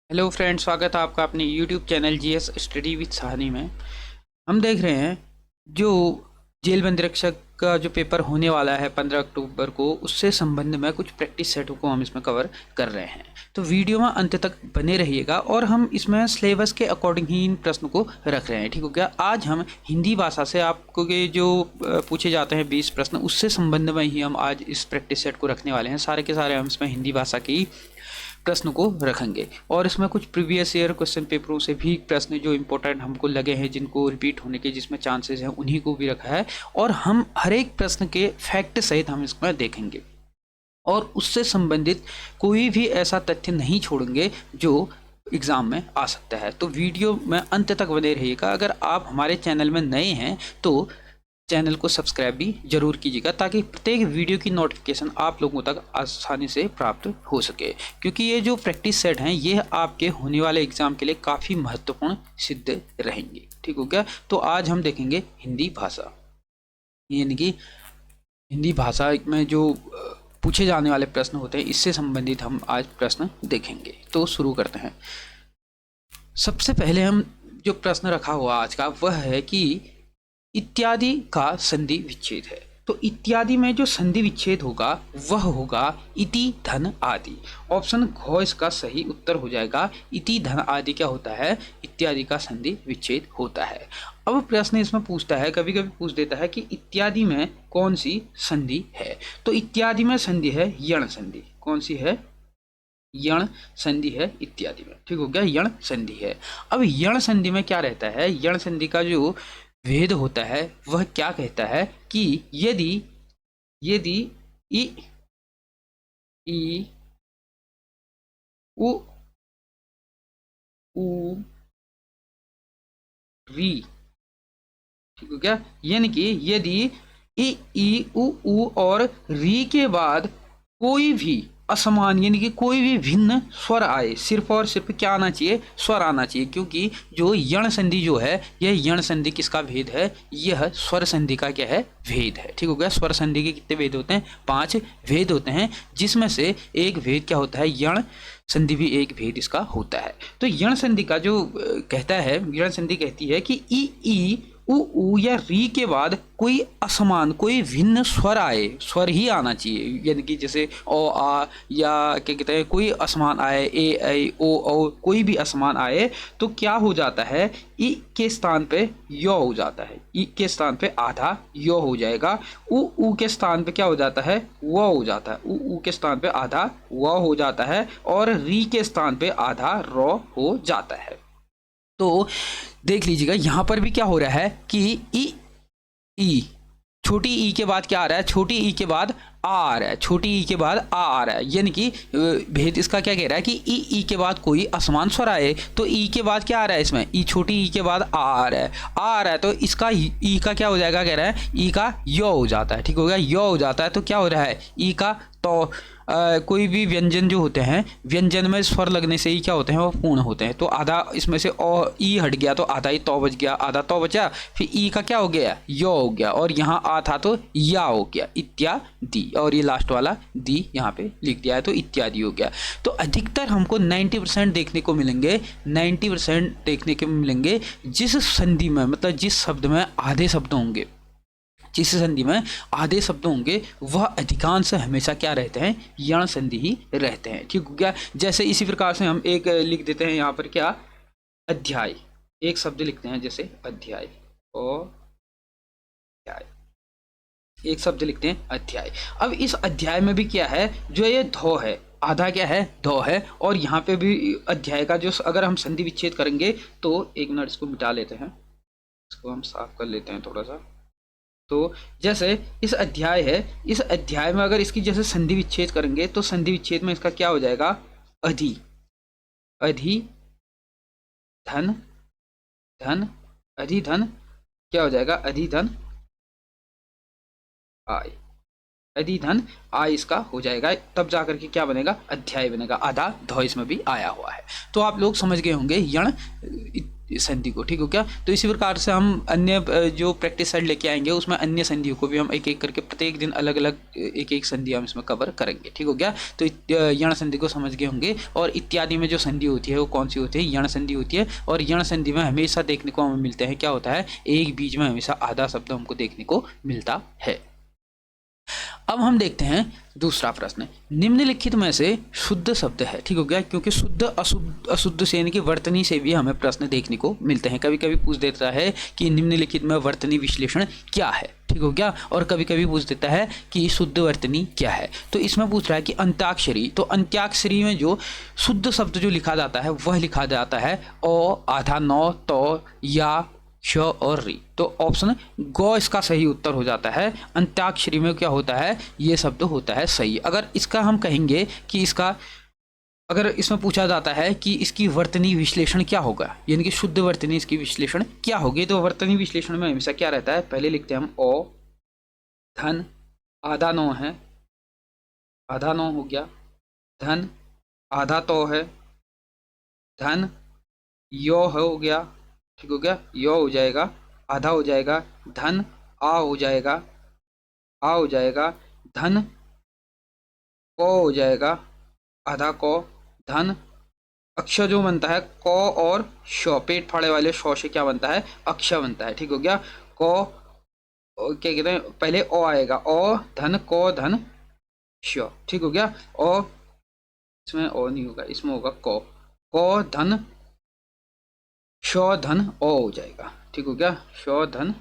Hello friend, स्वागत है आपका अपने YouTube channel GS study with Sahni में। हम देख रहे हैं जो जेल बंद रक्षक का जो पेपर होने वाला है 15 अक्टूबर को, उससे संबंध में कुछ प्रैक्टिस सेटों को हम इसमें कवर कर रहे हैं। तो वीडियो में अंत तक बने रहिएगा और हम इसमें सिलेबस के अकॉर्डिंग ही इन प्रश्न को रख रहे हैं। ठीक हो गया। आज हम हिंदी भाषा से आपको के जो पूछे जाते हैं 20 प्रश्न, उससे संबंध में ही हम आज इस प्रैक्टिस सेट को रखने वाले हैं। सारे के सारे हम इसमें हिंदी भाषा की प्रश्न को रखेंगे और इसमें कुछ प्रीवियस ईयर क्वेश्चन पेपरों से भी प्रश्न जो इंपॉर्टेंट हमको लगे हैं, जिनको रिपीट होने के जिसमें चांसेस हैं, उन्हीं को भी रखा है। और हम हर एक प्रश्न के फैक्ट सहित हम इसमें देखेंगे और उससे संबंधित कोई भी ऐसा तथ्य नहीं छोड़ेंगे जो एग्ज़ाम में आ सकता है। तो वीडियो में अंत तक बने रहिएगा। अगर आप हमारे चैनल में नए हैं तो चैनल को सब्सक्राइब भी जरूर कीजिएगा, ताकि प्रत्येक वीडियो की नोटिफिकेशन आप लोगों तक आसानी से प्राप्त हो सके। क्योंकि ये जो प्रैक्टिस सेट हैं ये आपके होने वाले एग्जाम के लिए काफ़ी महत्वपूर्ण सिद्ध रहेंगे। ठीक हो गया। तो आज हम देखेंगे हिंदी भाषा, यानी कि हिंदी भाषा में जो पूछे जाने वाले प्रश्न होते हैं, इससे संबंधित हम आज प्रश्न देखेंगे। तो शुरू करते हैं। सबसे पहले हम जो प्रश्न रखा हुआ आज का वह है कि इत्यादि का संधि विच्छेद है। तो इत्यादि में जो संधि विच्छेद होगा वह होगा इति धन आदि। ऑप्शन घ इसका सही उत्तर हो जाएगा। इति धन आदि क्या होता है? इत्यादि का संधि विच्छेद होता है। अब प्रश्न इसमें पूछता है, कभी कभी पूछ देता है कि इत्यादि में कौन सी संधि है। तो इत्यादि में संधि है यण संधि। कौन सी है? यण संधि है इत्यादि में। ठीक हो गया, यण संधि है। अब यण संधि में क्या रहता है? यण संधि का जो भेद होता है वह क्या कहता है कि यदि यदि इ ई उ ऊ री, ठीक हो गया, यानी कि यदि ई उ ऊ और री के बाद कोई भी असमान यानी कि कोई भी भिन्न स्वर आए, सिर्फ और सिर्फ क्या आना चाहिए? स्वर आना चाहिए। क्योंकि जो यण संधि जो है, यह यण संधि किसका भेद है? यह स्वर संधि का क्या है? भेद है। ठीक हो गया। स्वर संधि के कितने भेद होते हैं? 5 भेद होते हैं, जिसमें से एक भेद क्या होता है? यण संधि भी एक भेद इसका होता है। तो यण संधि का जो कहता है, यण संधि कहती है कि ई उ या री के बाद कोई असमान, कोई भिन्न स्वर आए, स्वर ही आना चाहिए। यानी कि जैसे ओ आ या क्या कहते हैं, कोई असमान आए, ए ऐ ओ कोई भी असमान आए तो क्या हो जाता है? ई के स्थान पे यो हो जाता है। ई के स्थान पे आधा यो हो जाएगा। उ के स्थान पे क्या हो जाता है? वो हो जाता है। उ के स्थान पे आधा वो हो जाता है और री के स्थान पे आधा रो हो जाता है। तो देख लीजिएगा, यहां पर भी क्या हो रहा है कि ई छोटी ई के बाद क्या आ रहा है? छोटी ई के बाद आ आ रहा है। छोटी ई के बाद आ रहा है, यानी कि भेद इसका क्या कह रहा है कि ई के बाद कोई असमान स्वर आए तो ई के बाद क्या आ रहा है? इसमें ई छोटी ई के बाद आ रहा है, आ रहा है तो इसका ई का क्या हो जाएगा? कह रहा है ई का यो हो जाता है। ठीक हो गया, यो हो जाता है। तो क्या हो रहा है? ई का तो कोई भी व्यंजन जो होते हैं, व्यंजन में स्वर लगने से ही क्या होते हैं? वो पूर्ण होते हैं। तो आधा इसमें से ओ ई हट गया तो आधा ही तो बच गया, आधा तो बचा, फिर ई का क्या हो गया? यो हो गया, और यहाँ आ था तो या हो गया, इत्यादि। और ये लास्ट वाला दी यहाँ पे लिख दिया है तो इत्यादि हो गया। तो अधिकतर हमको 90% देखने को मिलेंगे, 90% देखने को मिलेंगे जिस संधि में, मतलब जिस शब्द में आधे शब्द होंगे, जिस संधि में आधे शब्द होंगे, वह अधिकांश हमेशा क्या रहते हैं? यण संधि ही रहते हैं। ठीक हो गया। जैसे इसी प्रकार से हम एक लिख देते हैं यहाँ पर, क्या? अध्याय। एक शब्द लिखते हैं जैसे अध्याय, और अध्याय, एक शब्द लिखते हैं अध्याय। अब इस अध्याय में भी क्या है? जो ये धो है, आधा क्या है? धो है। और यहाँ पे भी अध्याय का जो, अगर हम संधि विच्छेद करेंगे तो एक मिनट इसको मिटा लेते हैं, इसको हम साफ कर लेते हैं थोड़ा सा। तो जैसे इस अध्याय है, इस अध्याय में अगर इसकी जैसे संधि विच्छेद करेंगे तो संधि विच्छेद में इसका क्या हो जाएगा? अधि, अधि धन, धन, अधि धन, क्या हो जाएगा? अधि धन आय, अधि धन आय इसका हो जाएगा। तब जाकर के क्या बनेगा? अध्याय बनेगा। आधा ध इसमें भी आया हुआ है। तो आप लोग समझ गए होंगे यण संधि को, ठीक हो क्या। तो इसी प्रकार से हम अन्य जो प्रैक्टिस सेट लेके आएंगे उसमें अन्य संधियों को भी हम एक एक करके प्रत्येक दिन अलग अलग एक एक संधि हम इसमें कवर करेंगे, ठीक हो गया। तो यण संधि को समझ गए होंगे। और इत्यादि में जो संधि होती है वो कौन सी होती है, यण संधि होती है। और यण संधि में हमेशा देखने को हमें मिलते हैं क्या होता है, एक बीच में हमेशा आधा शब्द हमको देखने को मिलता है। अब हम देखते हैं दूसरा प्रश्न, निम्नलिखित में से शुद्ध शब्द है, ठीक हो गया। क्योंकि शुद्ध अशुद्ध से यानी कि वर्तनी से भी हमें प्रश्न देखने को मिलते हैं। कभी कभी पूछ देता है कि निम्नलिखित में वर्तनी विश्लेषण क्या है, ठीक हो गया। और कभी कभी पूछ देता है कि शुद्ध वर्तनी क्या है। तो इसमें पूछ रहा है कि अंत्याक्षरी, तो अंत्याक्षरी में जो शुद्ध शब्द जो लिखा जाता है वह लिखा जाता है ओ, आधा, नौ, तो, या, श और री। तो ऑप्शन गो इसका सही उत्तर हो जाता है। अंत्याक्षरी में क्या होता है, ये शब्द होता है सही। अगर इसका हम कहेंगे कि इसका, अगर इसमें पूछा जाता है कि इसकी वर्तनी विश्लेषण क्या होगा, यानी कि शुद्ध वर्तनी इसकी विश्लेषण क्या होगी, तो वर्तनी विश्लेषण में हमेशा क्या रहता है, पहले लिखते हैं हम ओ, धन, आधा नौ है, आधा नौ हो गया, धन, आधा तो है, धन, यो हो गया, ठीक हो गया, यो हो जाएगा, आधा हो जाएगा, धन, आ हो जाएगा, आ हो जाएगा, धन, को हो जाएगा, आधा को, धन, अक्षर जो बनता है को और शो, पेट फाड़े वाले शो से क्या बनता है, अक्षर बनता है, ठीक हो गया। को क्या कहते हैं, पहले ओ आएगा, ओ, धन, को, धन, शो, ठीक हो गया। ओ इसमें ओ नहीं होगा, इसमें होगा को, धन, शो, धन, ओ हो जाएगा, ठीक हो गया। शो, धन,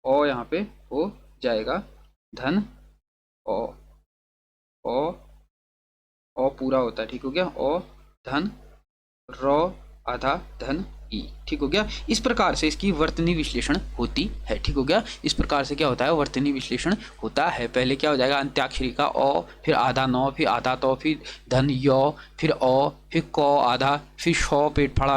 ओ यहाँ पे हो जाएगा, धन, ओ, ओ पूरा होता है, ठीक हो गया। ओ, धन, रो, आधा, धन, ई, ठीक हो गया। इस प्रकार से इसकी वर्तनी विश्लेषण होती है, ठीक हो गया। इस प्रकार से क्या होता है, वर्तनी विश्लेषण होता है। पहले क्या हो जाएगा, अंत्याक्षरी का ओ, फिर आधा नौ, फिर आधा तो, फिर धन, यो, फिर ओ, फिर को, आधा, फिर शो, पेट फाड़ा,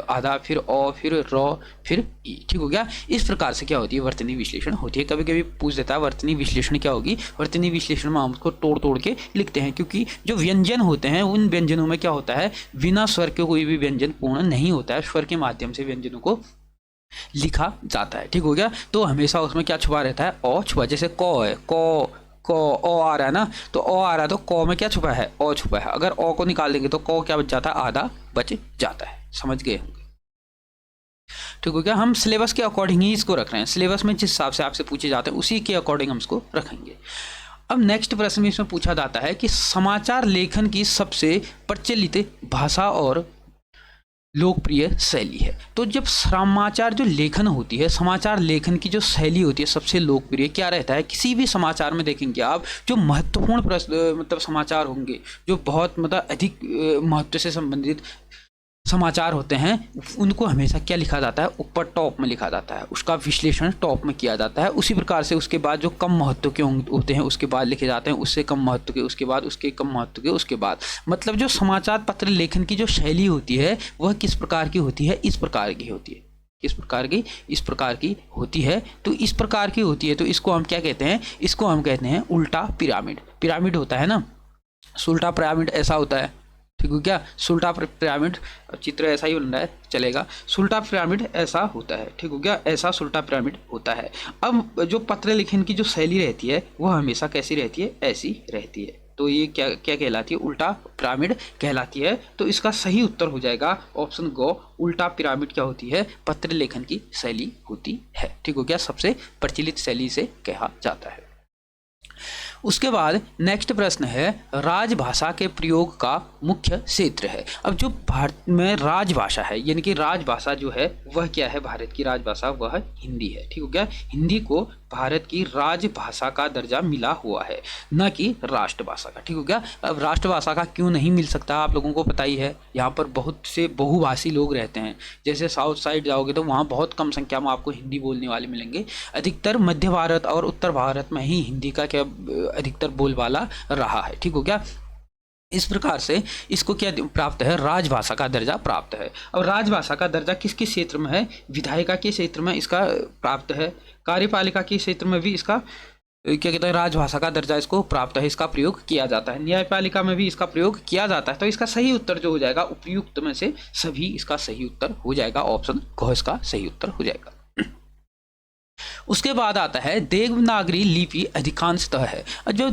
आधा, फिर ओ, फिर रो, फिर ई, ठीक हो गया। इस प्रकार से क्या होती है, वर्तनी विश्लेषण होती है। कभी कभी पूछ देता है वर्तनी विश्लेषण क्या होगी। वर्तनी विश्लेषण में हम उसको तोड़ तोड़ के लिखते हैं, क्योंकि जो व्यंजन होते हैं उन व्यंजनों में क्या होता है, बिना स्वर के कोई भी व्यंजन पूर्ण नहीं होता है, स्वर के माध्यम से व्यंजनों को लिखा जाता है, ठीक हो गया। तो हमेशा उसमें क्या छुपा रहता है, ओ छुपा। जैसे को है, को ओ आ रहा है ना, तो ओ आ रहा है तो को में क्या छुपा है, ओ छुपा है। अगर ओ को निकाल देंगे तो को क्या बच जाता है, आधा बच जाता है। समझ गए होंगे, ठीक हो गया। हम सिलेबस के अकॉर्डिंग ही इसको रख रहे हैं। सिलेबस में जिस हिसाब से आपसे पूछे जाते हैं उसी के अकॉर्डिंग हम इसको रखेंगे। अब नेक्स्ट प्रश्न में इसमें पूछा जाता है कि समाचार लेखन की सबसे प्रचलित भाषा और लोकप्रिय शैली है। तो जब समाचार जो लेखन होती है, समाचार लेखन की जो शैली होती है सबसे लोकप्रिय क्या रहता है, किसी भी समाचार में देखेंगे आप, जो महत्वपूर्ण मतलब समाचार होंगे, जो बहुत मतलब अधिक महत्व से संबंधित समाचार होते हैं, उनको हमेशा क्या लिखा जाता है, ऊपर टॉप में लिखा जाता है, उसका विश्लेषण टॉप में किया जाता है। उसी प्रकार से उसके बाद जो कम महत्व के होते हैं उसके बाद लिखे जाते हैं, उससे कम महत्व के उसके बाद, उसके कम महत्व के उसके बाद। मतलब जो समाचार पत्र लेखन की जो शैली होती है वह किस प्रकार की होती है, इस प्रकार की होती है। किस प्रकार की, इस प्रकार की होती है। तो इस प्रकार की होती है तो इसको हम क्या कहते हैं, इसको हम कहते हैं उल्टा पिरामिड। पिरामिड होता है ना, उल्टा पिरामिड ऐसा होता है, ठीक है क्या। सुल्टा पिरामिड, चित्र ऐसा ही बन रहा है, चलेगा। सुल्टा पिरामिड ऐसा होता है, ठीक हो गया, ऐसा सुल्टा पिरामिड होता है। अब जो पत्र लेखन की जो शैली रहती है वह हमेशा कैसी रहती है, ऐसी रहती है। तो ये क्या क्या कहलाती है, उल्टा पिरामिड कहलाती है। तो इसका सही उत्तर हो जाएगा ऑप्शन गो, उल्टा पिरामिड क्या होती है, पत्र लेखन की शैली होती है, ठीक हो गया, सबसे प्रचलित शैली से कहा जाता है। उसके बाद नेक्स्ट प्रश्न है, राजभाषा के प्रयोग का मुख्य क्षेत्र है। अब जो भारत में राजभाषा है, यानी कि राजभाषा जो है वह क्या है, भारत की राजभाषा वह हिंदी है, ठीक हो गया। हिंदी को भारत की राजभाषा का दर्जा मिला हुआ है, न कि राष्ट्रभाषा का, ठीक हो गया। अब राष्ट्रभाषा का क्यों नहीं मिल सकता, आप लोगों को पता ही है। यहाँ पर बहुत से बहुभाषी लोग रहते हैं। जैसे साउथ साइड जाओगे तो वहाँ बहुत कम संख्या में आपको हिंदी बोलने वाले मिलेंगे। अधिकतर मध्य भारत और उत्तर भारत में ही हिंदी का क्या अधिकतर बोलबाला रहा है, ठीक हो गया। इस प्रकार से इसको क्या प्राप्त है, राजभाषा का दर्जा प्राप्त है। अब राजभाषा का दर्जा किस किस क्षेत्र में है, विधायिका के क्षेत्र में इसका प्राप्त है, कार्यपालिका के क्षेत्र में भी इसका क्या कहते हैं, राजभाषा का दर्जा इसको प्राप्त है, इसका प्रयोग किया जाता है। न्यायपालिका में भी इसका प्रयोग किया जाता है। तो इसका सही उत्तर जो हो जाएगा, उपयुक्त में से सभी इसका सही उत्तर हो जाएगा, ऑप्शन ग इसका सही उत्तर हो जाएगा। उसके बाद आता है देवनागरी लिपि अधिकांशतः है। जो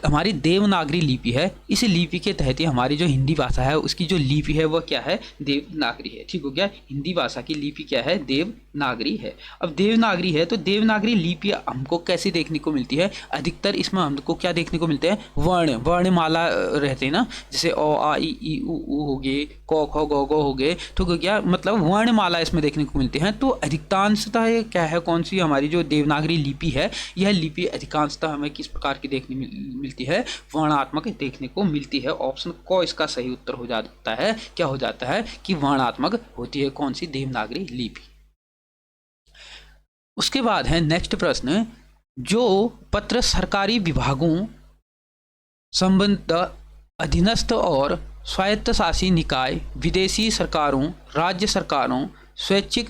हमारी देवनागरी लिपि है, इस लिपि के तहत ही हमारी जो हिंदी भाषा है उसकी जो लिपि है वह क्या है, देवनागरी है। ठीक हो गया, हिंदी भाषा की लिपि क्या है, देवनागरी है। अब देवनागरी है तो देवनागरी लिपि हमको कैसे देखने को मिलती है, अधिकतर इसमें हमको क्या देखने को मिलते हैं, वर्णमाला रहते हैं ना, जैसे अ आ इ ई उ हो गए, क ख ग घ हो गए, तो क्या मतलब वर्णमाला इसमें देखने को मिलती है। तो अधिकांशतः ये क्या है, कौन सी हमारी जो देवनागरी लिपि है, यह लिपि अधिकांशतः हमें किस प्रकार की देखने मिलती है, वर्णात्मक देखने को मिलती है। ऑप्शन क इसका सही उत्तर हो जाता है, क्या हो जाता है कि वर्णात्मक होती है कौन सी, देवनागरी लिपि। उसके बाद है नेक्स्ट प्रश्न, जो पत्र सरकारी विभागों, संबंधित अधीनस्थ और स्वायत्तशासी निकाय, विदेशी सरकारों, राज्य सरकारों, स्वैच्छिक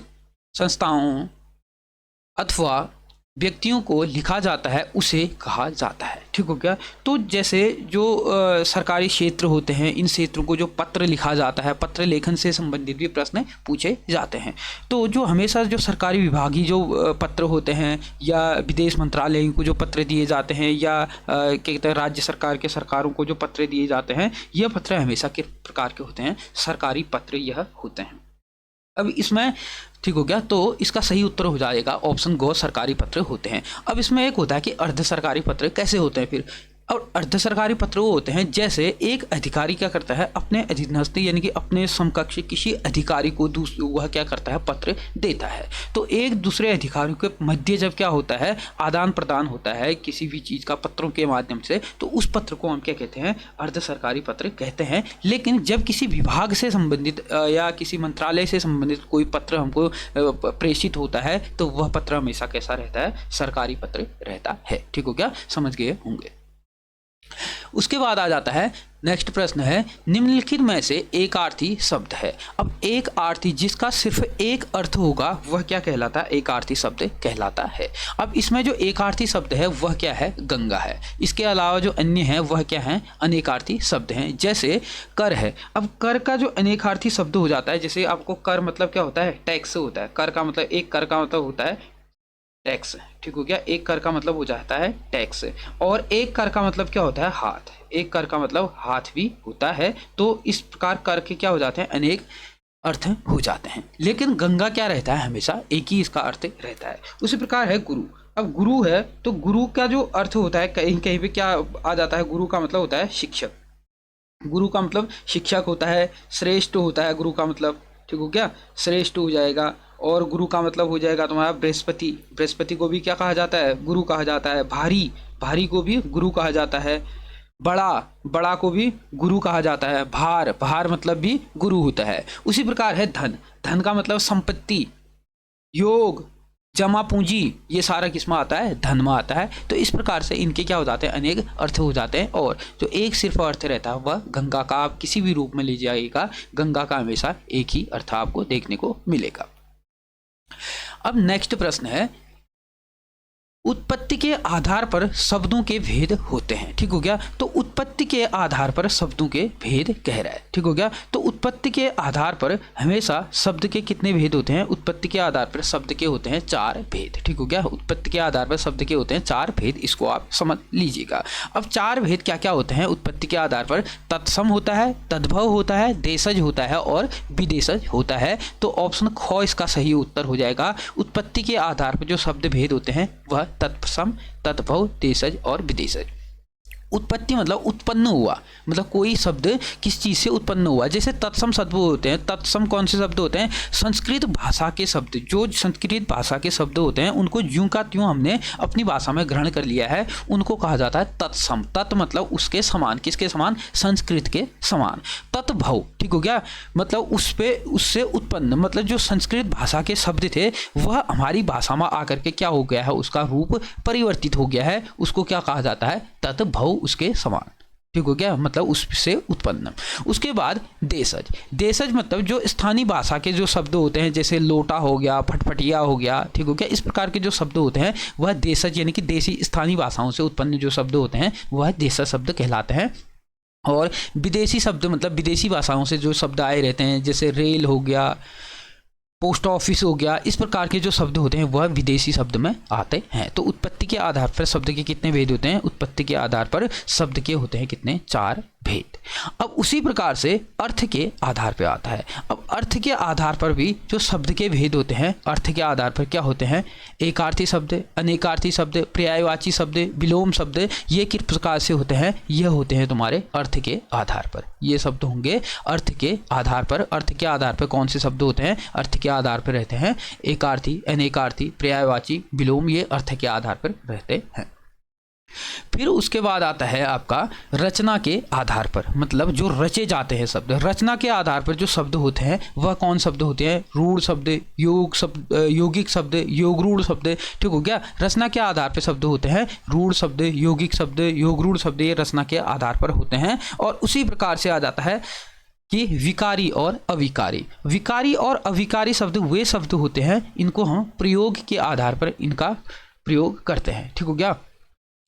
संस्थाओं अथवा व्यक्तियों को लिखा जाता है उसे कहा जाता है। ठीक हो गया। तो जैसे जो सरकारी क्षेत्र होते हैं, इन क्षेत्रों को जो पत्र लिखा जाता है, पत्र लेखन से संबंधित भी प्रश्न पूछे जाते हैं। तो जो हमेशा जो सरकारी विभागीय जो पत्र होते हैं, या विदेश मंत्रालय को जो पत्र दिए जाते हैं, या क्या कहते हैं राज्य सरकार के सरकारों को जो पत्र दिए जाते हैं, यह पत्र हमेशा किस प्रकार के होते हैं, सरकारी पत्र यह होते हैं। अब इसमें ठीक हो गया, तो इसका सही उत्तर हो जाएगा ऑप्शन ग, सरकारी पत्र होते हैं। अब इसमें एक होता है कि अर्ध सरकारी पत्र कैसे होते हैं फिर। और अर्ध सरकारी पत्र वो होते हैं जैसे एक अधिकारी क्या करता है, अपने अधीनस्थ यानी कि अपने समकक्ष किसी अधिकारी को वह क्या करता है, पत्र देता है। तो एक दूसरे अधिकारियों के मध्य जब क्या होता है, आदान प्रदान होता है किसी भी चीज़ का पत्रों के माध्यम से, तो उस पत्र को हम क्या कहते हैं, अर्ध सरकारी पत्र कहते हैं। लेकिन जब किसी विभाग से संबंधित या किसी मंत्रालय से संबंधित कोई पत्र हमको प्रेषित होता है, तो वह पत्र हमेशा कैसा रहता है, सरकारी पत्र रहता है। ठीक हो गया, समझ गए होंगे। उसके बाद आ जाता है नेक्स्ट प्रश्न है, निम्नलिखित में से एक अर्थी शब्द है। अब एक अर्थी जिसका सिर्फ एक अर्थ होगा वह क्या कहलाता है, एक अर्थी शब्द कहलाता है। अब इसमें जो एक अर्थी शब्द है वह क्या है, गंगा है। इसके अलावा जो अन्य है वह क्या है, अनेकार्थी शब्द हैं। जैसे कर है, अब कर का जो अनेकार्थी शब्द हो जाता है, जैसे आपको कर मतलब क्या होता है, टैक्स होता है। कर का मतलब, एक कर का मतलब होता है टैक्स। ठीक हो गया, एक कर का मतलब हो जाता है टैक्स। और एक कर का मतलब क्या होता है, हाथ। एक कर का मतलब हाथ भी होता है। तो इस प्रकार कर के क्या हो जाते हैं, अनेक अर्थ हो जाते हैं। लेकिन गंगा क्या रहता है, हमेशा एक ही इसका अर्थ रहता है। उसी प्रकार है गुरु। अब गुरु है तो गुरु का जो अर्थ होता है, कहीं कहीं पे क्या आ जाता है, गुरु का मतलब होता है शिक्षक। गुरु का मतलब शिक्षक होता है। श्रेष्ठ होता है गुरु का मतलब, ठीक हो गया, श्रेष्ठ हो जाएगा। और गुरु का मतलब हो जाएगा तुम्हारा बृहस्पति। बृहस्पति को भी क्या कहा जाता है, गुरु कहा जाता है। भारी, भारी को भी गुरु कहा जाता है। बड़ा, बड़ा को भी गुरु कहा जाता है। भार, भार मतलब भी गुरु होता है। उसी प्रकार है धन। धन का मतलब संपत्ति। योग, जमा पूंजी, ये सारा किसमें आता है, धन में आता है। तो इस प्रकार से इनके क्या हो जाते हैं, अनेक अर्थ हो जाते हैं। और जो एक सिर्फ अर्थ रहता है वह गंगा का, आप किसी भी रूप में ले जाइएगा, गंगा का हमेशा एक ही अर्थ आपको देखने को मिलेगा। अब नेक्स्ट प्रश्न है, उत्पत्ति के आधार पर शब्दों के भेद होते हैं। ठीक हो गया, तो उत्पत्ति के आधार पर शब्दों के भेद कह रहा है। ठीक हो गया, तो उत्पत्ति के आधार पर हमेशा शब्द के कितने भेद होते हैं, उत्पत्ति के आधार पर शब्द के होते हैं 4 भेद। ठीक हो गया, उत्पत्ति के आधार पर शब्द के होते हैं 4 भेद, इसको आप समझ लीजिएगा। अब 4 भेद क्या क्या होते हैं उत्पत्ति के आधार पर, तत्सम होता है, तद्भव होता है, देशज होता है और विदेशज होता है। तो ऑप्शन ख इसका सही उत्तर हो जाएगा। उत्पत्ति के आधार पर जो शब्द भेद होते हैं वह तत्सम, तद्भव, देशज और विदेशज। उत्पत्ति मतलब उत्पन्न हुआ, मतलब कोई शब्द किस चीज़ से उत्पन्न हुआ। जैसे तत्सम शब्द होते हैं, तत्सम कौन से शब्द होते हैं, संस्कृत भाषा के शब्द। जो संस्कृत भाषा के शब्द होते हैं उनको ज्यों का त्यों हमने अपनी भाषा में ग्रहण कर लिया है, उनको कहा जाता है तत्सम। तत् मतलब उसके समान, किसके समान, संस्कृत के समान। तत्भव, ठीक हो गया, मतलब उससे उत्पन्न, मतलब जो संस्कृत भाषा के शब्द थे वह हमारी भाषा में आकर के क्या हो गया है, उसका रूप परिवर्तित हो गया है, उसको क्या कहा जाता है, तत्भव, उसके समान। ठीक हो गया, मतलब उससे उत्पन्न। उसके बाद देशज, देशज मतलब जो स्थानीय भाषा के जो शब्द होते हैं, जैसे लोटा हो गया, फटफटिया हो गया, ठीक हो गया, इस प्रकार के जो शब्द होते हैं वह देशज यानी कि देसी स्थानीय भाषाओं से उत्पन्न जो शब्द होते हैं वह देशज शब्द कहलाते हैं। और विदेशी शब्द मतलब विदेशी भाषाओं से जो शब्द आए रहते हैं, जैसे रेल हो गया, पोस्ट ऑफिस हो गया, इस प्रकार के जो शब्द होते हैं वह विदेशी शब्द में आते हैं। तो उत्पत्ति के आधार पर शब्द के कितने भेद होते हैं? उत्पत्ति के आधार पर शब्द के होते हैं कितने? 4 भेद। अब उसी प्रकार से अर्थ के आधार पर आता है। अब अर्थ के आधार पर भी जो शब्द के भेद होते हैं, अर्थ के आधार पर क्या होते हैं? एकार्थी शब्द, अनेकार्थी शब्द, पर्यायवाची शब्द, विलोम शब्द, ये किस प्रकार से होते हैं? यह होते हैं तुम्हारे अर्थ के आधार पर। ये शब्द होंगे अर्थ के आधार पर। अर्थ के आधार पर कौन से शब्द होते हैं? अर्थ के आधार पर रहते हैं एकार्थी, अनेकार्थी, पर्यायवाची, विलोम, ये अर्थ के आधार पर रहते हैं। फिर उसके बाद आता है आपका रचना के आधार पर, मतलब जो रचे जाते हैं शब्द। रचना के आधार पर जो शब्द होते हैं वह कौन शब्द होते हैं? रूढ़ शब्द, योग शब्द, यौगिक शब्द, योगरूढ़ शब्द, ठीक हो गया। रचना के आधार पर शब्द होते हैं रूढ़ शब्द, यौगिक शब्द, योगरूढ़ शब्द, ये रचना के आधार पर होते हैं। और उसी प्रकार से आ जाता है कि विकारी और अविकारी। विकारी और अविकारी शब्द वे शब्द होते हैं, इनको हम प्रयोग के आधार पर इनका प्रयोग करते हैं, ठीक हो गया।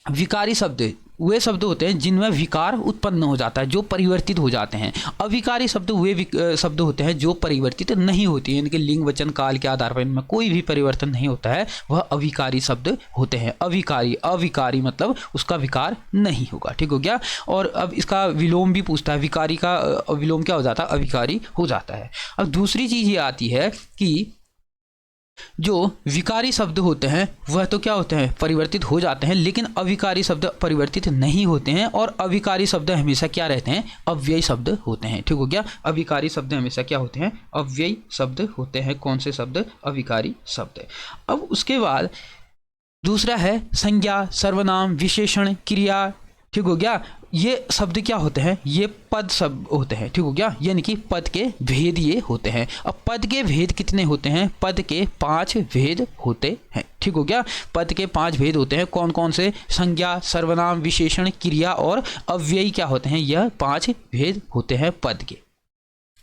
विकारी शब्द वे शब्द होते हैं जिनमें विकार उत्पन्न हो जाता है, जो परिवर्तित हो जाते हैं। अविकारी शब्द वे शब्द होते हैं जो परिवर्तित नहीं होती है, इनके लिंग वचन काल के आधार पर इनमें कोई भी परिवर्तन नहीं होता है, वह अविकारी शब्द होते हैं। अविकारी, अविकारी मतलब उसका विकार नहीं होगा, ठीक हो गया। और अब इसका विलोम भी पूछता है, विकारी का विलोम क्या हो जाता है? अविकारी हो जाता है। अब दूसरी चीज ये आती है कि जो विकारी शब्द होते हैं वह तो क्या होते हैं? परिवर्तित हो जाते हैं, लेकिन अविकारी शब्द परिवर्तित नहीं होते हैं। और अविकारी शब्द हमेशा क्या रहते हैं? अव्ययी शब्द होते हैं, ठीक हो गया। अविकारी शब्द हमेशा क्या होते हैं? अव्ययी शब्द होते हैं। कौन से शब्द? अविकारी शब्द। अब उसके बाद दूसरा है संज्ञा, सर्वनाम, विशेषण, क्रिया, ठीक हो गया। ये शब्द क्या होते हैं? ये पद शब्द होते हैं, ठीक हो गया, यानी कि पद के भेद ये होते हैं। अब पद के भेद कितने होते हैं? पद के 5 भेद होते हैं, ठीक हो गया। पद के 5 भेद होते हैं। कौन कौन से? संज्ञा, सर्वनाम, विशेषण, क्रिया और अव्ययी क्या होते हैं? यह 5 भेद होते हैं पद के,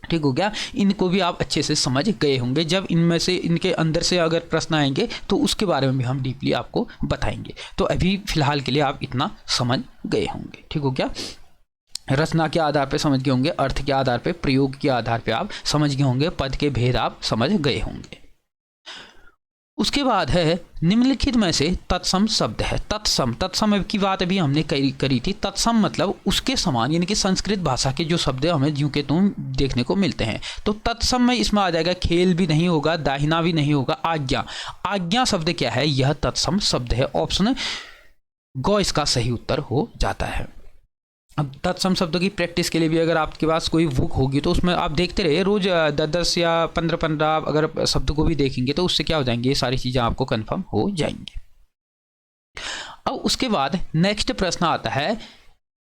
ठीक हो गया। इनको भी आप अच्छे से समझ गए होंगे। जब इनमें से इनके अंदर से अगर प्रश्न आएंगे तो उसके बारे में भी हम डीपली आपको बताएंगे। तो अभी फिलहाल के लिए आप इतना समझ गए होंगे, ठीक हो गया। रचना के आधार पे समझ गए होंगे, अर्थ के आधार पे, प्रयोग के आधार पे आप समझ गए होंगे, पद के भेद आप समझ गए होंगे। उसके बाद है निम्नलिखित में से तत्सम शब्द है। तत्सम, तत्सम की बात अभी हमने करी थी। तत्सम मतलब उसके समान, यानी कि संस्कृत भाषा के जो शब्द हमें यूं के तुम देखने को मिलते हैं। तो तत्सम में इसमें आ जाएगा खेल भी नहीं होगा, दाहिना भी नहीं होगा, आज्ञा। आज्ञा शब्द क्या है? यह तत्सम शब्द है। ऑप्शन गो इसका सही उत्तर हो जाता है। अब तत्सम शब्दों की प्रैक्टिस के लिए भी अगर आपके पास कोई बुक होगी तो उसमें आप देखते रहिए, रोज 10-10 या 15-15 अगर शब्द को भी देखेंगे तो उससे क्या हो जाएंगे? ये सारी चीज़ें आपको कंफर्म हो जाएंगी। अब उसके बाद नेक्स्ट प्रश्न आता है,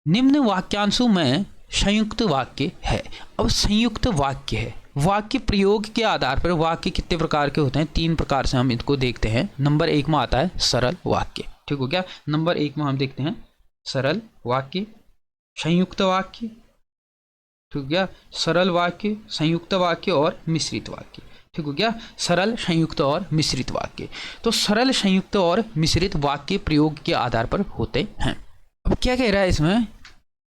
निम्न वाक्यांशों में संयुक्त वाक्य है। अब संयुक्त वाक्य है, वाक्य प्रयोग के आधार पर वाक्य कितने प्रकार के होते हैं? 3 प्रकार से हम इनको देखते हैं। नंबर 1 में आता है सरल वाक्य, ठीक हो गया। नंबर 1 में हम देखते हैं सरल वाक्य, संयुक्त वाक्य, ठीक हो गया। सरल वाक्य, संयुक्त वाक्य और मिश्रित वाक्य, ठीक हो गया। सरल, संयुक्त और मिश्रित वाक्य। तो सरल, संयुक्त और मिश्रित वाक्य प्रयोग के आधार पर होते हैं। अब क्या कह रहा है इसमें?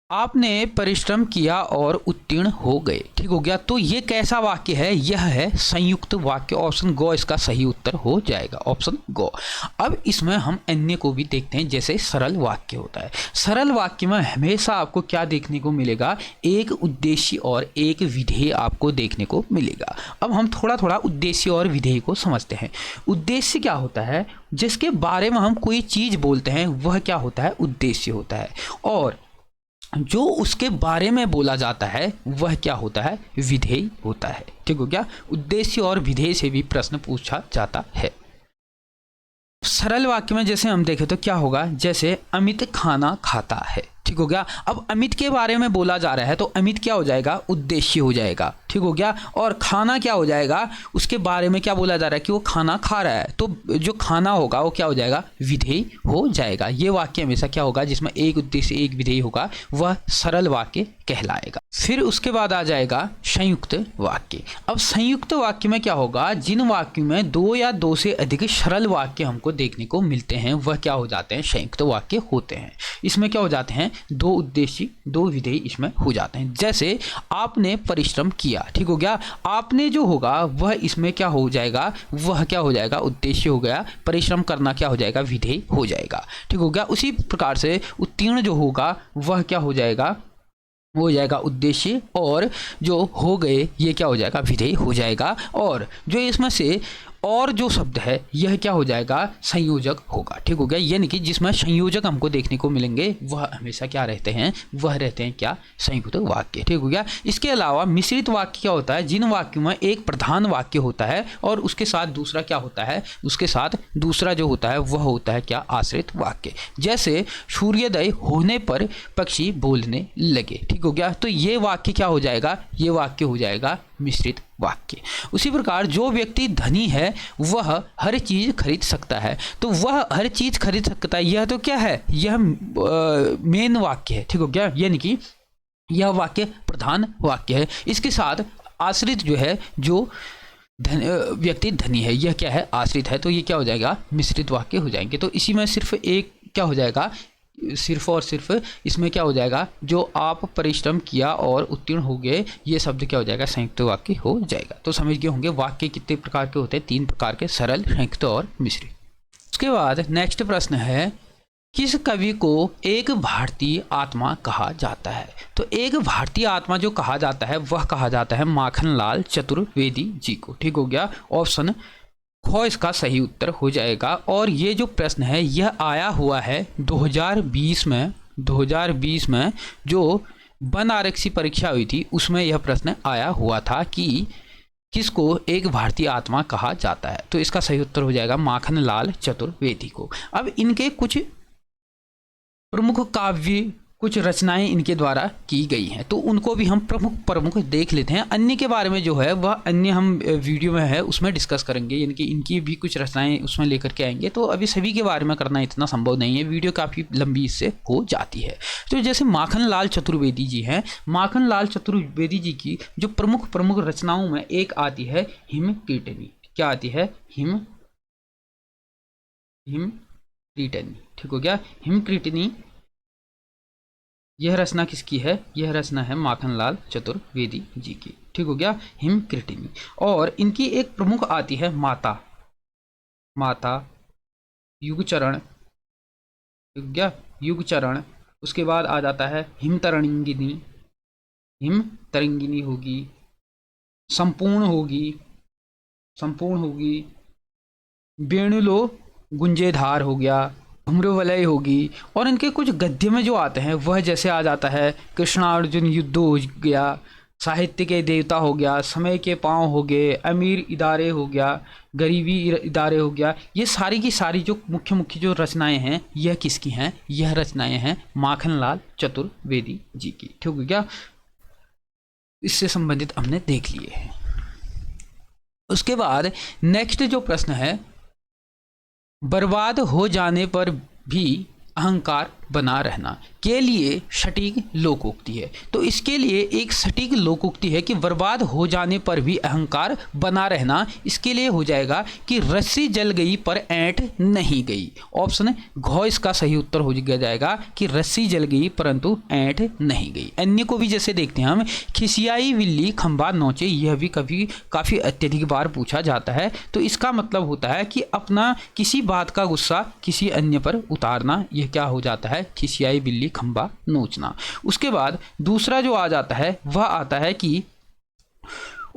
आपने परिश्रम किया और उत्तीर्ण हो गए, ठीक हो गया। तो ये कैसा वाक्य है? यह है संयुक्त वाक्य। ऑप्शन गो इसका सही उत्तर हो जाएगा, ऑप्शन गो। अब इसमें हम अन्य को भी देखते हैं, जैसे सरल वाक्य होता है। सरल वाक्य में हमेशा आपको क्या देखने को मिलेगा? एक उद्देश्य और एक विधेय आपको देखने को मिलेगा। अब हम थोड़ा थोड़ा उद्देश्य और विधेय को समझते हैं। उद्देश्य क्या होता है? जिसके बारे में हम कोई चीज़ बोलते हैं वह क्या होता है? उद्देश्य होता है। और जो उसके बारे में बोला जाता है वह क्या होता है? विधेय होता है, ठीक हो गया। उद्देश्य और विधेय से भी प्रश्न पूछा जाता है। सरल वाक्य में जैसे हम देखें तो क्या होगा? जैसे अमित खाना खाता है, ठीक हो गया। अब अमित के बारे में बोला जा रहा है तो अमित क्या हो जाएगा, उद्देश्य हो जाएगा, ठीक हो गया। और खाना क्या हो जाएगा, उसके बारे में क्या बोला जा रहा है कि वो खाना खा रहा है, तो जो खाना होगा वो क्या हो जाएगा, विधेय हो जाएगा। ये वाक्य हमेशा क्या होगा, जिसमें एक उद्देश्य एक विधेय होगा, वह सरल वाक्य कहलाएगा। फिर उसके बाद आ जाएगा संयुक्त वाक्य। अब संयुक्त वाक्य में क्या होगा, जिन वाक्यों में दो या दो से अधिक सरल वाक्य हमको देखने को मिलते हैं वह क्या हो जाते हैं, संयुक्त वाक्य होते हैं। इसमें क्या हो जाते हैं, दो उद्देश्य दो विधेय इसमें हो जाते हैं। जैसे आपने परिश्रम किया, ठीक हो गया। आपने जो होगा वह इसमें क्या हो जाएगा, वह क्या हो जाएगा, उद्देश्य हो गया। परिश्रम करना क्या हो जाएगा, विधेय हो जाएगा, ठीक हो गया। उसी प्रकार से उत्तीर्ण जो होगा वह क्या हो जाएगा, वो हो जाएगा उद्देश्य, और जो हो गए ये क्या हो जाएगा, विधेय हो जाएगा। और जो इसमें से और जो शब्द है यह क्या हो जाएगा, संयोजक होगा, ठीक हो गया। यानी कि जिसमें संयोजक हमको देखने को मिलेंगे वह हमेशा क्या रहते हैं, वह रहते हैं क्या, संयुक्त वाक्य, ठीक हो गया। इसके अलावा मिश्रित वाक्य क्या होता है, जिन वाक्यों में एक प्रधान वाक्य होता है और उसके साथ दूसरा क्या होता है, उसके साथ दूसरा जो होता है वह होता है क्या, आश्रित वाक्य। जैसे सूर्योदय होने पर पक्षी बोलने लगे, ठीक हो गया। तो ये वाक्य क्या हो जाएगा, ये वाक्य हो जाएगा मिश्रित वाक्य। उसी प्रकार जो व्यक्ति धनी है वह हर चीज खरीद सकता है, तो वह हर चीज खरीद सकता है, यह तो क्या है, यह मेन वाक्य है, ठीक हो गया। यानी कि यह वाक्य प्रधान वाक्य है। इसके साथ आश्रित जो है, जो व्यक्ति धनी है, यह क्या है, आश्रित है, तो ये क्या हो जाएगा, मिश्रित वाक्य हो जाएंगे। तो इसी में सिर्फ एक क्या हो जाएगा, सिर्फ और सिर्फ इसमें क्या हो जाएगा, जो आप परिश्रम किया और उत्तीर्ण हो गए, ये शब्द क्या हो जाएगा, संयुक्त वाक्य हो जाएगा। तो समझ गए होंगे वाक्य कितने प्रकार के होते हैं, 3 प्रकार के, सरल, संयुक्त और मिश्रित। उसके बाद नेक्स्ट प्रश्न है, किस कवि को एक भारतीय आत्मा कहा जाता है। तो एक भारतीय आत्मा जो कहा जाता है वह कहा जाता है माखनलाल चतुर्वेदी जी को, ठीक हो गया। ऑप्शन ख इसका सही उत्तर हो जाएगा। और ये जो प्रश्न है यह आया हुआ है 2020 में जो वन आरक्षी परीक्षा हुई थी उसमें यह प्रश्न आया हुआ था कि किसको एक भारतीय आत्मा कहा जाता है। तो इसका सही उत्तर हो जाएगा माखनलाल चतुर्वेदी को। अब इनके कुछ प्रमुख काव्य, कुछ रचनाएं इनके द्वारा की गई हैं, तो उनको भी हम प्रमुख देख लेते हैं। अन्य के बारे में जो है वह अन्य हम वीडियो में है उसमें डिस्कस करेंगे, यानी कि इनकी भी कुछ रचनाएं उसमें लेकर के आएंगे। तो अभी सभी के बारे में करना इतना संभव नहीं है, वीडियो काफ़ी लंबी इससे हो जाती है। तो जैसे माखनलाल चतुर्वेदी जी हैं, माखनलाल चतुर्वेदी जी की जो प्रमुख रचनाओं में एक आती है हिम कीर्तनी। क्या आती है, हिम कीर्तनी, ठीक हो गया। हिम कीर्तनी यह रचना किसकी है, यह रचना है माखनलाल चतुर्वेदी जी की, ठीक हो गया, हिम कीर्तनी। और इनकी एक प्रमुख आती है माता युगचरण, ठीक हो गया, युगचरण। उसके बाद आ जाता है हिम तरंगिनी होगी, संपूर्ण होगी, वेणुलो गुंजेधार हो गया, धूम्रवलय होगी। और इनके कुछ गद्य में जो आते हैं वह जैसे आ जाता है कृष्णार्जुन युद्ध हो गया, साहित्य के देवता हो गया, समय के पांव हो गए, अमीर इदारे हो गया, गरीबी इदारे हो गया। ये सारी की सारी जो मुख्य जो रचनाएं हैं यह किसकी हैं, यह रचनाएं हैं माखनलाल चतुर्वेदी जी की, ठीक हो गया। इससे संबंधित हमने देख लिए हैं। उसके बाद नेक्स्ट जो प्रश्न है, बर्बाद हो जाने पर भी अहंकार बना रहना के लिए सटीक लोकोक्ति है। तो इसके लिए एक सटीक लोकोक्ति है कि बर्बाद हो जाने पर भी अहंकार बना रहना, इसके लिए हो जाएगा कि रस्सी जल गई पर ऐंठ नहीं गई। ऑप्शन घ इसका सही उत्तर हो जाएगा कि रस्सी जल गई परंतु ऐंठ नहीं गई। अन्य को भी जैसे देखते हैं हम, खिसियाई बिल्ली खंबा नोचे, यह भी कभी काफ़ी अत्यधिक बार पूछा जाता है। तो इसका मतलब होता है कि अपना किसी बात का गुस्सा किसी अन्य पर उतारना, यह क्या हो जाता है, खिसियाई बिल्ली खंबा नोचना। उसके बाद दूसरा जो आ जाता है वह आता है कि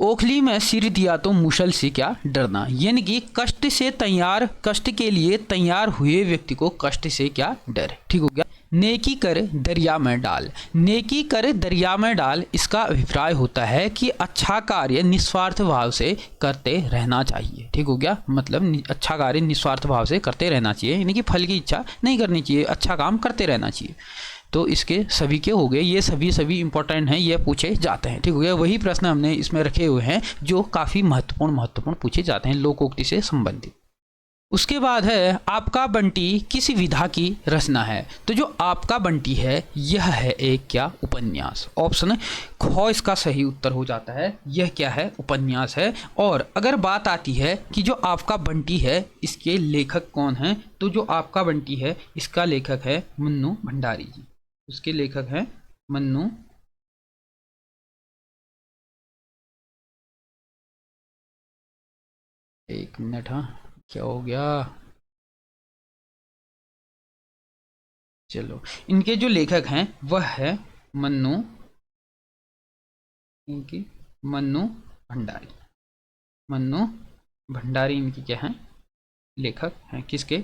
ओखली में सिर दिया तो मुशल से क्या डरना, यानी कि कष्ट के लिए तैयार हुए व्यक्ति को कष्ट से क्या डर, ठीक हो गया। नेकी कर दरिया में डाल, इसका अभिप्राय होता है कि अच्छा कार्य निस्वार्थ भाव से करते रहना चाहिए, ठीक हो गया। मतलब अच्छा कार्य निस्वार्थ भाव से करते रहना चाहिए, यानी कि फल की इच्छा नहीं करनी चाहिए, अच्छा काम करते रहना चाहिए। तो इसके सभी के हो गए, ये सभी इंपॉर्टेंट हैं, ये पूछे जाते हैं। ठीक हो गया, वही प्रश्न हमने इसमें रखे हुए हैं जो काफ़ी महत्वपूर्ण पूछे जाते हैं लोकोक्ति से संबंधित। उसके बाद है आपका बंटी किस विधा की रचना है। तो जो आपका बंटी है यह है एक क्या उपन्यास। ऑप्शन ख इसका सही उत्तर हो जाता है, यह क्या है उपन्यास है। और अगर बात आती है कि जो आपका बंटी है इसके लेखक कौन हैं, तो जो आपका बंटी है इसका लेखक है मन्नू भंडारी जी, उसके लेखक हैं मन्नू एक मिनट, हाँ क्या हो गया, चलो इनके जो लेखक हैं वह है मन्नू, इनकी मन्नू भंडारी, मन्नू भंडारी इनकी क्या है लेखक हैं, किसके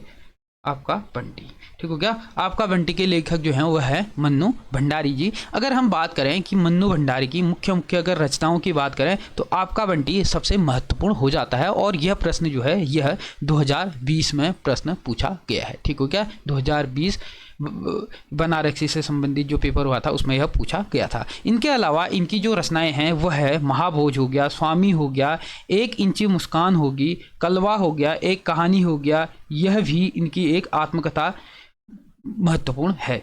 आपका बंटी। ठीक हो गया, आपका बंटी के लेखक जो हैं वह है मन्नू भंडारी जी। अगर हम बात करें कि मन्नू भंडारी की मुख्य अगर रचनाओं की बात करें तो आपका बंटी सबसे महत्वपूर्ण हो जाता है। और यह प्रश्न जो है यह 2020 में प्रश्न पूछा गया है। ठीक हो गया, 2020 बनारसी से संबंधित जो पेपर हुआ था उसमें यह पूछा गया था। इनके अलावा इनकी जो रचनाएं हैं वह है महाभोज हो गया, स्वामी हो गया, एक इंची मुस्कान होगी, कलवा हो गया, एक कहानी हो गया, यह भी इनकी एक आत्मकथा महत्वपूर्ण है।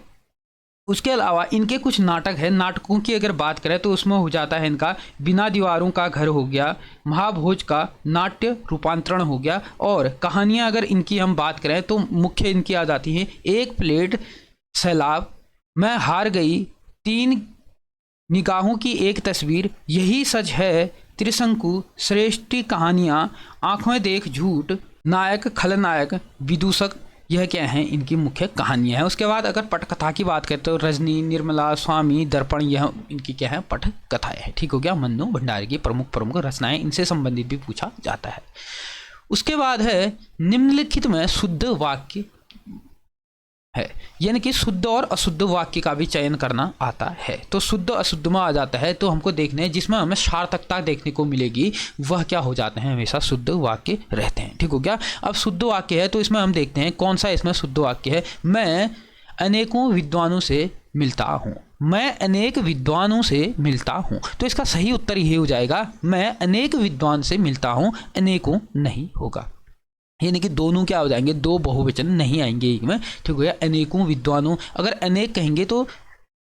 उसके अलावा इनके कुछ नाटक है, नाटकों की अगर बात करें तो उसमें हो जाता है इनका बिना दीवारों का घर हो गया, महाभोज का नाट्य रूपांतरण हो गया। और कहानियां अगर इनकी हम बात करें तो मुख्य इनकी आ जाती हैं एक प्लेट सैलाब, मैं हार गई, तीन निगाहों की एक तस्वीर, यही सच है, त्रिशंकु, श्रेष्ठी कहानियां, आंखों देख झूठ, नायक खलनायक, विदूषक, यह क्या है इनकी मुख्य कहानियां हैं। उसके बाद अगर पटकथा की बात करें तो रजनी, निर्मला, स्वामी, दर्पण, यह इनकी क्या है पटकथाएं हैं। ठीक हो गया, मन्नू भंडारी की प्रमुख रचनाएं, इनसे संबंधित भी पूछा जाता है। उसके बाद है निम्नलिखित में शुद्ध वाक्य है, यानी कि शुद्ध और अशुद्ध वाक्य का भी चयन करना आता है। तो शुद्ध अशुद्ध में आ जाता है तो हमको देखने जिसमें हमें सार्थकता देखने को मिलेगी वह क्या हो जाते हैं, हमेशा शुद्ध वाक्य रहते हैं। ठीक हो गया, अब शुद्ध वाक्य है तो इसमें हम देखते हैं कौन सा इसमें शुद्ध वाक्य है। मैं अनेकों विद्वानों से मिलता हूँ, मैं अनेक विद्वानों से मिलता हूँ, तो इसका सही उत्तर ये हो जाएगा मैं अनेक विद्वान से मिलता हूँ, अनेकों नहीं होगा, यानी कि दोनों क्या हो जाएंगे, दो बहुवचन नहीं आएंगे एक में। ठीक हो गया, अनेकों विद्वानों, अगर अनेक कहेंगे तो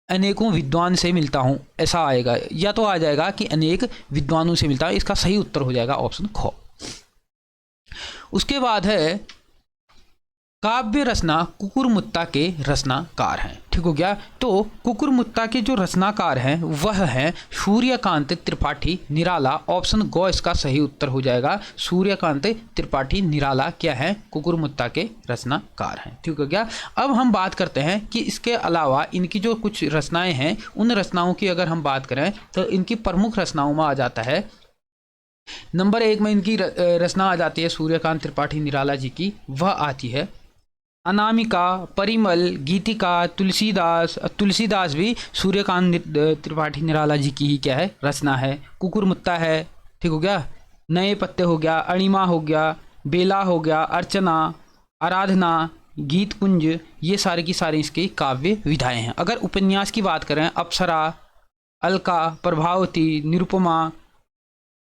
अनेकों विद्वान से मिलता हूँ ऐसा आएगा, या तो आ जाएगा कि अनेक विद्वानों से मिलता हूँ, इसका सही उत्तर हो जाएगा ऑप्शन ख। उसके बाद है काव्य रचना कुकुरमुत्ता के रचनाकार हैं। ठीक हो गया, तो कुकुरमुत्ता के जो रचनाकार हैं वह हैं सूर्यकांत त्रिपाठी निराला। ऑप्शन ग इसका सही उत्तर हो जाएगा, सूर्यकांत त्रिपाठी निराला क्या है कुकुरमुत्ता के रचनाकार हैं। ठीक हो गया, अब हम बात करते हैं कि इसके अलावा इनकी जो कुछ रचनाएं हैं उन रचनाओं की अगर हम बात करें तो इनकी प्रमुख रचनाओं में आ जाता है नंबर 1 में इनकी रचना आ जाती है सूर्यकांत त्रिपाठी निराला जी की, वह आती है अनामिका, परिमल, गीतिका, तुलसीदास भी सूर्यकांत त्रिपाठी निराला जी की ही क्या है रचना है। कुकुरमुत्ता है, ठीक हो गया, नए पत्ते हो गया, अणिमा हो गया, बेला हो गया, अर्चना, आराधना, गीत कुंज, ये सारे की सारी इसकी काव्य विधाएं हैं। अगर उपन्यास की बात करें अप्सरा, अलका, प्रभावती, निरुपमा,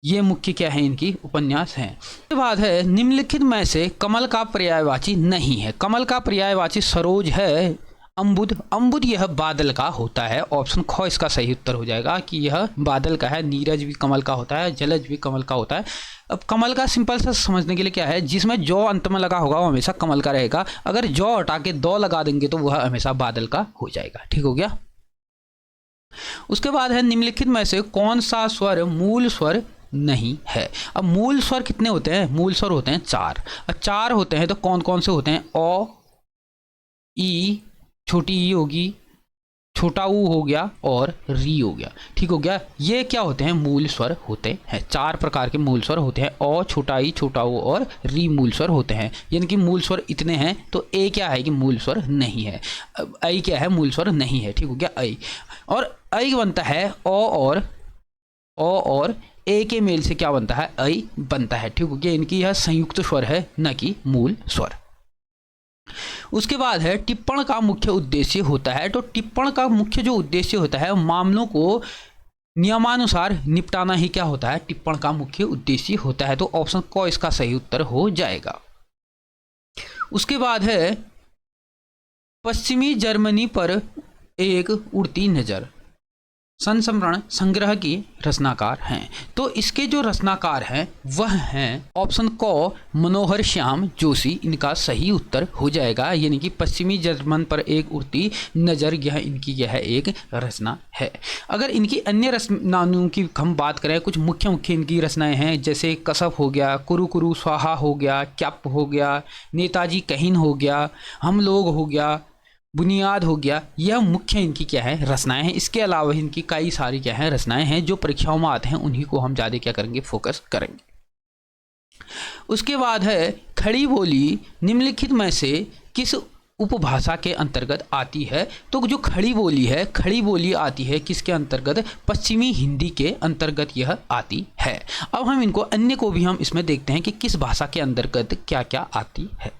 ये मुख्य क्या है इनकी उपन्यास हैं। उसके बाद है निम्नलिखित में से कमल का पर्यायवाची नहीं है। कमल का पर्यायवाची सरोज है, अम्बुद, अम्बुद यह बादल का होता है। ऑप्शन ख इसका सही उत्तर हो जाएगा कि यह बादल का है। नीरज भी कमल का होता है, जलज भी कमल का होता है। अब कमल का सिंपल सा समझने के लिए क्या है, जिसमें जौ अंत में लगा होगा वो हमेशा कमल का रहेगा, अगर जौ हटा के दौ लगा देंगे तो वह हमेशा बादल का हो जाएगा। ठीक हो गया, उसके बाद है निम्नलिखित में से कौन सा स्वर मूल स्वर नहीं है। अब मूल स्वर कितने होते हैं, मूल स्वर होते हैं 4। अब 4 होते हैं तो कौन कौन से होते हैं, ओ, ई, छोटी ई होगी, छोटा ऊ हो गया और री हो गया। ठीक हो गया, ये क्या होते हैं मूल स्वर होते हैं। 4 प्रकार के मूल स्वर होते हैं, ओ, छोटा ई, छोटा ऊ और री मूल स्वर होते हैं। यानी कि मूल स्वर इतने हैं तो ए क्या है कि मूल स्वर नहीं है, आई क्या है मूल स्वर नहीं है। ठीक हो गया, आई, और आई बनता है ओ और ए के मेल से क्या बनता है, आई बनता है। ठीक हो गया, इनकी यह संयुक्त स्वर है न कि मूल स्वर। उसके बाद है टिप्पण का मुख्य उद्देश्य होता है। तो टिप्पण का मुख्य जो उद्देश्य होता है मामलों को नियमानुसार निपटाना ही क्या होता है, टिप्पण का मुख्य उद्देश्य होता है। तो ऑप्शन क इसका सही उत्तर हो जाएगा। उसके बाद है पश्चिमी जर्मनी पर एक उड़ती नज़र संस्मरण संग्रह की रचनाकार हैं। तो इसके जो रचनाकार हैं वह हैं ऑप्शन क मनोहर श्याम जोशी, इनका सही उत्तर हो जाएगा। यानी कि पश्चिमी जर्मन पर एक उड़ती नज़र यह एक रचना है। अगर इनकी अन्य रचनाओं की हम बात करें, कुछ मुख्य इनकी रचनाएं हैं, जैसे कसफ हो गया, कुरु कुरु स्वाहा हो गया, क्याप हो गया, नेताजी कहीन हो गया, हम लोग हो गया, बुनियाद हो गया, यह मुख्य इनकी क्या है रचनाएं हैं। इसके अलावा इनकी कई सारी क्या है रचनाएं हैं जो परीक्षाओं में आते हैं, उन्हीं को हम ज़्यादा क्या करेंगे फोकस करेंगे। उसके बाद है खड़ी बोली निम्नलिखित में से किस उपभाषा के अंतर्गत आती है। तो जो खड़ी बोली है, खड़ी बोली आती है किसके अंतर्गत, पश्चिमी हिंदी के अंतर्गत यह आती है। अब हम इनको अन्य को भी हम इसमें देखते हैं कि किस भाषा के अंतर्गत क्या क्या आती है।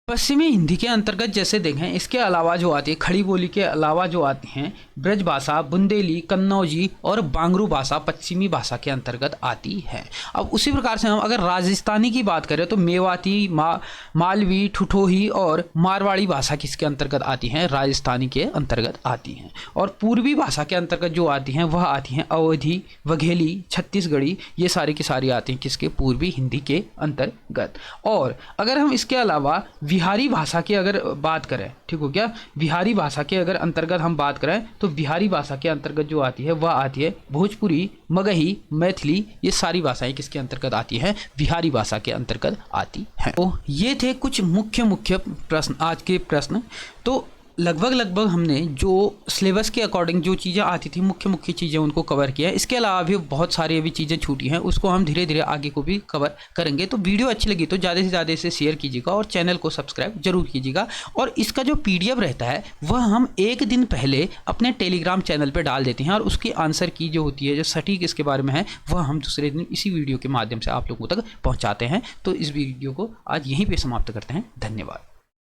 पश्चिमी हिंदी के अंतर्गत जैसे देखें, इसके अलावा जो आती है खड़ी बोली के अलावा जो आती हैं ब्रज भाषा, बुंदेली, कन्नौजी और बांगरू भाषा पश्चिमी भाषा के अंतर्गत आती है। अब उसी प्रकार से हम अगर राजस्थानी की बात करें तो मेवाती, मालवी, ठुठोही और मारवाड़ी भाषा किसके अंतर्गत आती हैं, राजस्थानी के अंतर्गत आती हैं। और पूर्वी भाषा के अंतर्गत जो आती हैं वह आती हैं अवधी, वघेली, छत्तीसगढ़ी, ये सारी की सारी आती हैं किसके, पूर्वी हिंदी के अंतर्गत। और अगर हम इसके अलावा बिहारी भाषा की अगर बात करें, ठीक हो गया, बिहारी भाषा के अगर अंतर्गत हम बात करें तो बिहारी भाषा के अंतर्गत जो आती है वह आती है भोजपुरी, मगही, मैथिली, ये सारी भाषाएं किसके अंतर्गत आती हैं, बिहारी भाषा के अंतर्गत आती हैं। तो ये थे कुछ मुख्य प्रश्न, आज के प्रश्न। तो लगभग हमने जो सिलेबस के अकॉर्डिंग जो चीज़ें आती थी, मुख्य चीज़ें उनको कवर किया है। इसके अलावा भी बहुत सारी अभी चीज़ें छूटी हैं, उसको हम धीरे धीरे आगे को भी कवर करेंगे। तो वीडियो अच्छी लगी तो ज़्यादा से ज़्यादा इसे शेयर कीजिएगा और चैनल को सब्सक्राइब जरूर कीजिएगा। और इसका जो PDF रहता है वह हम एक दिन पहले अपने टेलीग्राम चैनल पर डाल देते हैं, और उसकी आंसर की जो होती है, जो सटीक इसके बारे में है, वह हम दूसरे दिन इसी वीडियो के माध्यम से आप लोगों तक पहुँचाते हैं। तो इस वीडियो को आज यहीं पर समाप्त करते हैं। धन्यवाद।